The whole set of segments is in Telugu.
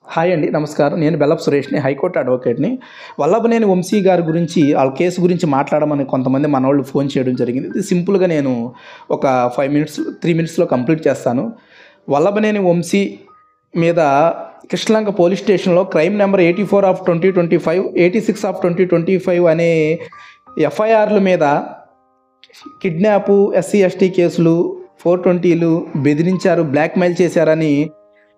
హాయ్ అండి. నమస్కారం. నేను బెల్లపు సురేష్‌ని. హైకోర్టు అడ్వకేట్‌ని. వల్లభనేని వంశీ గారి గురించి ఆళ్ళ కేసు గురించి మాట్లాడమని కొంతమంది మనోళ్ళు ఫోన్ చేయడం జరిగింది. ఇది సింపుల్‌గా నేను ఒక 5 మినిట్స్, 3 మినిట్స్‌లో కంప్లీట్ చేస్తాను. వల్లభనేని వంశీ మీద కృష్ణలంక పోలీస్ స్టేషన్‌లో క్రైమ్ నంబర్ 84 ఆఫ్ 2025, 86 ఆఫ్ 2025 అనే ఎఫ్ఐఆర్‌ల మీద కిడ్నాపు, ఎస్సీ, ఎస్టీ కేసులు, 420లు బెదిరించారు, బ్లాక్‌మెయిల్ చేశారని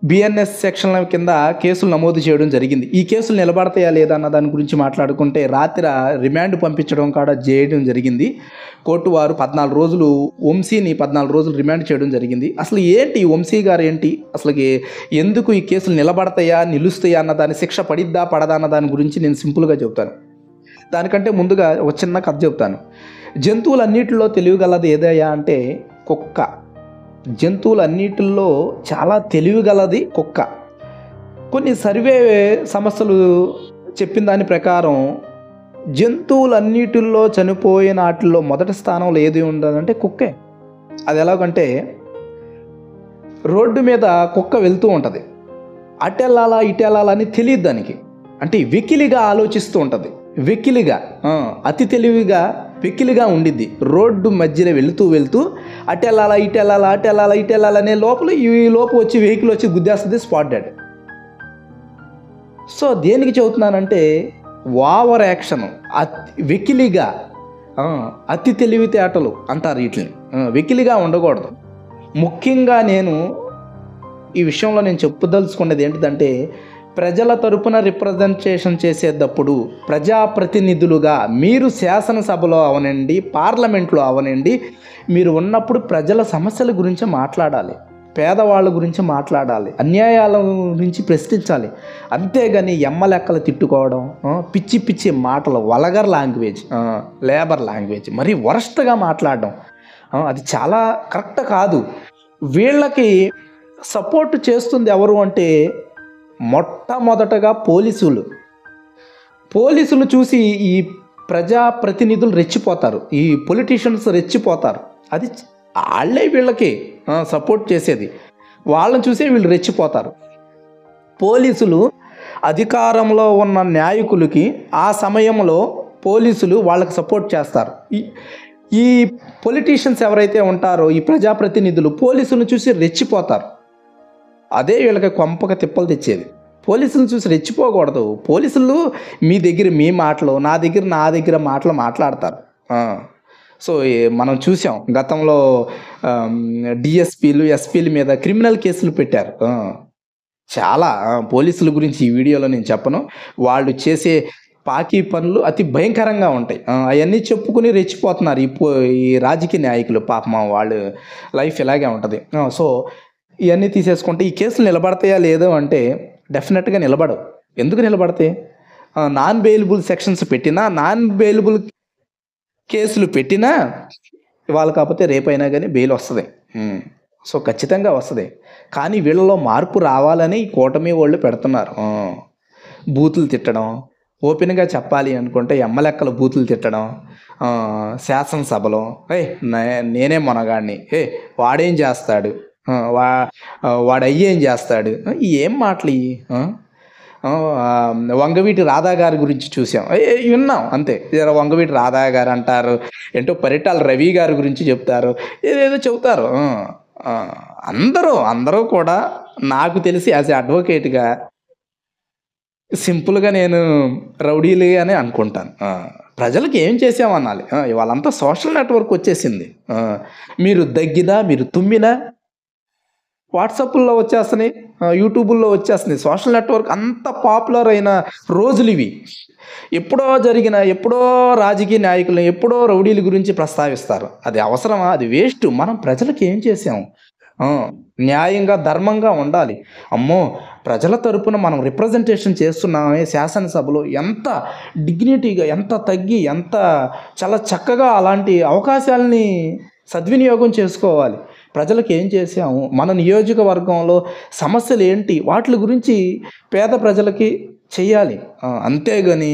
బిఎన్ఎస్ సెక్షన్ల కింద కేసులు నమోదు చేయడం జరిగింది. ఈ కేసులు నిలబడతాయా లేదా అన్న దాని గురించి మాట్లాడుకుంటే రాత్రి రిమాండ్ పంపించడం కాడ చేయడం జరిగింది. కోర్టు వారు 14 రోజులు వంశీని 14 రోజులు రిమాండ్ చేయడం జరిగింది. అసలు ఏంటి ఈ వంశీ గారు ఏంటి? అసలుకి ఎందుకు ఈ కేసులు నిలబడతాయా, నిలుస్తాయా అన్న దాని శిక్ష పడిద్దా, పడదా అన్న దాని గురించి నేను సింపుల్‌గా చెప్తాను. దానికంటే ముందుగా ఒక చిన్న కథ చెప్తాను. జంతువులన్నిటిలో తెలివిగలది ఏదయ్యా అంటే కుక్క. జంతువులన్నిటిల్లో చాలా తెలివిగలది కుక్క. కొన్ని సర్వే సంస్థలు చెప్పిన దాని ప్రకారం జంతువులన్నిటిల్లో చనిపోయిన ఆటిల్లో మొదటి స్థానంలో ఏది ఉండదంటే కుక్కే. అది ఎలాగంటే రోడ్డు మీద కుక్క వెళ్తూ ఉంటుంది. అటెళ్ళాలా ఇటెళ్ళాలా అని తెలియదు దానికి. అంటే వెకిలిగా ఆలోచిస్తూ ఉంటుంది. వెకిలిగా అతి తెలివిగా వెకిలిగా ఉండిద్ది. రోడ్డు మధ్యలో వెళ్తూ అటెళ్ళాలా ఇటెళ్ళాలా అటెళ్ళాలా ఇటెళ్ళాలా అనే లోపల ఈ లోపు వచ్చి వెహికల్ వచ్చి గుద్దేస్తుంది, స్పాట్ డెడ్. సో దేనికి చెబుతున్నానంటే ఓవర్ యాక్షన్, వెకిలిగా అతి తెలివితేటలు అంటారు వీటిని. వెకిలిగా ఉండకూడదు. ముఖ్యంగా నేను ఈ విషయంలో నేను చెప్పదలుచుకున్నది ఏంటిదంటే ప్రజల తరపున రిప్రజెంటేషన్ చేసేటప్పుడు ప్రజాప్రతినిధులుగా మీరు శాసనసభలో అవనండి, పార్లమెంట్లో అవనండి, మీరు ఉన్నప్పుడు ప్రజల సమస్యల గురించి మాట్లాడాలి, పేదవాళ్ళ గురించి మాట్లాడాలి, అన్యాయాల గురించి ప్రశ్నించాలి. అంతేగాని ఎమ్మలెక్కలు తిట్టుకోవడం, పిచ్చి పిచ్చి మాటలు, వల్గర్ లాంగ్వేజ్, లేబర్ లాంగ్వేజ్, మరీ వరస్ట్గా మాట్లాడడం అది చాలా కరెక్ట్ కాదు. వీళ్ళకి సపోర్ట్ చేస్తుంది ఎవరు అంటే మొట్టమొదటగా పోలీసులు చూసి ఈ ప్రజాప్రతినిధులు రెచ్చిపోతారు, ఈ పొలిటీషియన్స్ రెచ్చిపోతారు. అది వాళ్ళే వీళ్ళకి సపోర్ట్ చేసేది. వాళ్ళని చూసే వీళ్ళు రెచ్చిపోతారు. పోలీసులు అధికారంలో ఉన్న నాయకులకి ఆ సమయంలో పోలీసులు వాళ్ళకి సపోర్ట్ చేస్తారు. ఈ పొలిటీషియన్స్ ఎవరైతే ఉంటారో ఈ ప్రజాప్రతినిధులు పోలీసులను చూసి రెచ్చిపోతారు. అదే వీళ్ళకి కొంపక తిప్పలు తెచ్చేది. పోలీసులను చూసి రెచ్చిపోకూడదు. పోలీసులు మీ దగ్గర మీ మాటలు, నా దగ్గర మాటలు మాట్లాడతారు. సో మనం చూసాం గతంలో డిఎస్పీలు, ఎస్పీల మీద క్రిమినల్ కేసులు పెట్టారు. చాలా పోలీసుల గురించి ఈ వీడియోలో నేను చెప్పను. వాళ్ళు చేసే పాకీ పనులు అతి భయంకరంగా ఉంటాయి. అవన్నీ చెప్పుకుని రెచ్చిపోతున్నారు ఈ రాజకీయ నాయకులు. పాపం వాళ్ళు లైఫ్ ఇలాగే ఉంటుంది. సో ఇవన్నీ తీసేసుకుంటే ఈ కేసులు నిలబడతాయా లేదో అంటే డెఫినెట్గా నిలబడవు. ఎందుకు నిలబడతాయి? నాన్ బెయిలబుల్ సెక్షన్స్ పెట్టినా, నాన్ బెయిలబుల్ కేసులు పెట్టినా ఇవాళ కాకపోతే రేపైనా కానీ బెయిల్ వస్తుంది. సో ఖచ్చితంగా వస్తుంది. కానీ వీళ్ళలో మార్పు రావాలని ఈ కూటమి వాళ్ళు పెడుతున్నారు. బూతులు తిట్టడం, ఓపెన్గా చెప్పాలి అనుకుంటే ఎమ్మలెక్కల బూతులు తిట్టడం, శాసనసభలో నేనే మొనగాడిని, వాడేం చేస్తాడు, వాడు అయ్యేం చేస్తాడు, ఏం మాటలు ఇవి? వంగవీటి రాధా గారి గురించి చూసాం, విన్నాం అంతే. వంగవీటి రాధా గారు అంటారు, ఏంటో పరిటాల రవి గారి గురించి చెప్తారు, ఏదేదో చెబుతారు. అందరూ కూడా నాకు తెలిసి యాజ్ ఏ అడ్వకేట్గా సింపుల్గా నేను రౌడీలుగానే అనుకుంటాను. ప్రజలకు ఏం చేసామనాలి. ఇవాళంతా సోషల్ నెట్వర్క్ వచ్చేసింది. మీరు దగ్గినా, మీరు తుమ్మినా వాట్సాప్లో వచ్చేస్తున్నాయి, యూట్యూబుల్లో వచ్చేస్తున్నాయి. సోషల్ నెట్వర్క్ అంత పాపులర్ అయిన రోజులు ఇవి. ఎప్పుడో రాజకీయ నాయకులు ఎప్పుడో రౌడీల గురించి ప్రస్తావిస్తారు. అది అవసరమా? అది వేస్ట్. మనం ప్రజలకు ఏం చేసాము? న్యాయంగా, ధర్మంగా ఉండాలి. అమ్మో, ప్రజల తరపున మనం రిప్రజెంటేషన్ చేస్తున్నామే శాసనసభలో, ఎంత డిగ్నిటీగా, ఎంత తగ్గి, ఎంత చాలా చక్కగా అలాంటి అవకాశాలని సద్వినియోగం చేసుకోవాలి. ప్రజలకు ఏం చేసాము, మన నియోజకవర్గంలో సమస్యలు ఏంటి, వాటి గురించి పేద ప్రజలకి చెయ్యాలి. అంతేగాని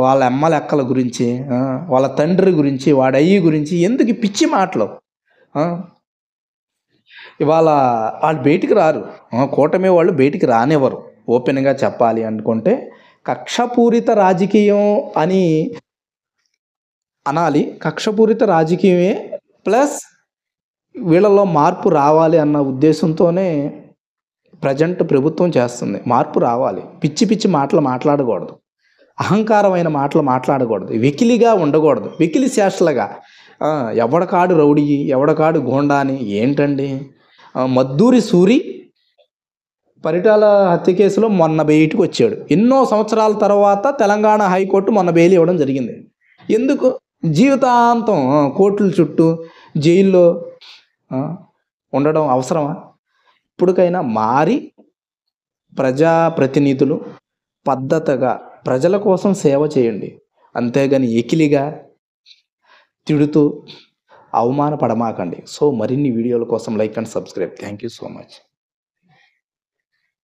వాళ్ళ అమ్మలెక్కల గురించి, వాళ్ళ తండ్రి గురించి, వాడయ్యి గురించి ఎందుకు పిచ్చి మాటలు? ఇవాళ వాళ్ళు బయటికి రారు, కూటమి వాళ్ళు బయటికి రానివ్వరు. ఓపెన్గా చెప్పాలి అనుకుంటే కక్షపూరిత రాజకీయం అని అనాలి. కక్షపూరిత రాజకీయమే ప్లస్ వీళ్ళలో మార్పు రావాలి అన్న ఉద్దేశంతోనే ప్రజెంట్ ప్రభుత్వం చేస్తుంది. మార్పు రావాలి. పిచ్చి పిచ్చి మాటలు మాట్లాడకూడదు, అహంకారమైన మాటలు మాట్లాడకూడదు, వెకిలిగా ఉండకూడదు, వెకిలి చేష్టలుగా ఎవడకాడు రౌడీ, ఎవడకాడు గోండా అని ఏంటండి. మద్దూరి సూరి పరిటాల హత్య కేసులో మొన్న బయటికి వచ్చాడు. ఎన్నో సంవత్సరాల తర్వాత తెలంగాణ హైకోర్టు మొన్న బెయిల్ ఇవ్వడం జరిగింది. ఎందుకు జీవితాంతం కోర్టుల చుట్టూ జైల్లో ఉండడం అవసరమా? ఇప్పటికైనా మారి ప్రజాప్రతినిధులు పద్ధతిగా ప్రజల కోసం సేవ చేయండి. అంతేగాని ఎకిలిగా తిడుతూ అవమానపడమాకండి. సో మరిన్ని వీడియోల కోసం like and subscribe. Thank you so much.